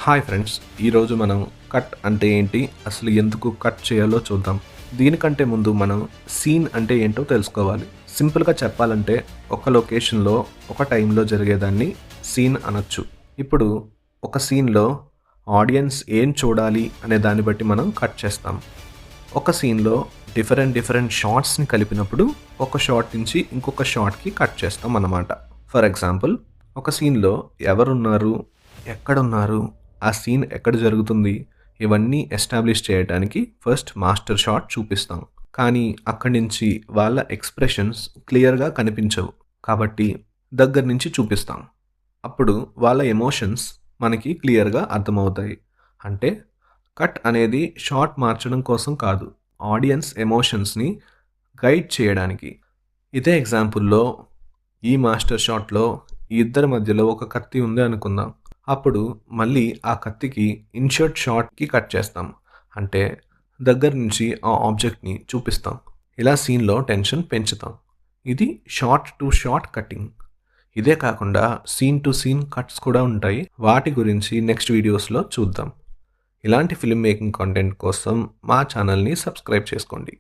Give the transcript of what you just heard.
Hi friends, ఈరోజు మనం cut అంటే ఏంటి, అసలు ఎందుకు కట్ చేయాలో చూద్దాం. దీనికంటే ముందు మనం సీన్ అంటే ఏంటో తెలుసుకోవాలి. సింపుల్గా చెప్పాలంటే ఒక లొకేషన్లో ఒక టైంలో జరిగేదాన్ని సీన్ అనొచ్చు. ఇప్పుడు ఒక సీన్లో ఆడియన్స్ ఏం చూడాలి అనే దాన్ని బట్టి మనం కట్ చేస్తాం. ఒక సీన్లో డిఫరెంట్ షార్ట్స్ని కలిపినప్పుడు ఒక షార్ట్ నుంచి ఇంకొక షార్ట్కి కట్ చేస్తాం అన్నమాట. ఫర్ ఎగ్జాంపుల్, ఒక సీన్లో ఎవరున్నారు, ఎక్కడున్నారు, ఆ సీన్ ఎక్కడ జరుగుతుంది, ఇవన్నీ ఎస్టాబ్లిష్ చేయడానికి ఫస్ట్ మాస్టర్ షాట్ చూపిస్తాం. కానీ అక్కడి నుంచి వాళ్ళ ఎక్స్ప్రెషన్స్ క్లియర్గా కనిపించవు, కాబట్టి దగ్గర నుంచి చూపిస్తాం. అప్పుడు వాళ్ళ ఎమోషన్స్ మనకి క్లియర్గా అర్థమవుతాయి. అంటే కట్ అనేది షాట్ మార్చడం కోసం కాదు, ఆడియన్స్ ఎమోషన్స్ని గైడ్ చేయడానికి. ఇదే ఎగ్జాంపుల్లో ఈ మాస్టర్ షాట్లో ఈ ఇద్దరి మధ్యలో ఒక కత్తి ఉంది అనుకుందాం. అప్పుడు మళ్ళీ ఆ కత్తికి ఇన్షర్ట్ షాట్కి కట్ చేస్తాం. అంటే దగ్గర నుంచి ఆ ఆబ్జెక్ట్ని చూపిస్తాం. ఇలా సీన్లో టెన్షన్ పెంచుతాం. ఇది షార్ట్ టు షార్ట్ కటింగ్. ఇదే కాకుండా సీన్ టు సీన్ కట్స్ కూడా ఉంటాయి. వాటి గురించి నెక్స్ట్ వీడియోస్లో చూద్దాం. ఇలాంటి ఫిల్మ్ మేకింగ్ కంటెంట్ కోసం మా ఛానల్ని సబ్స్క్రైబ్ చేసుకోండి.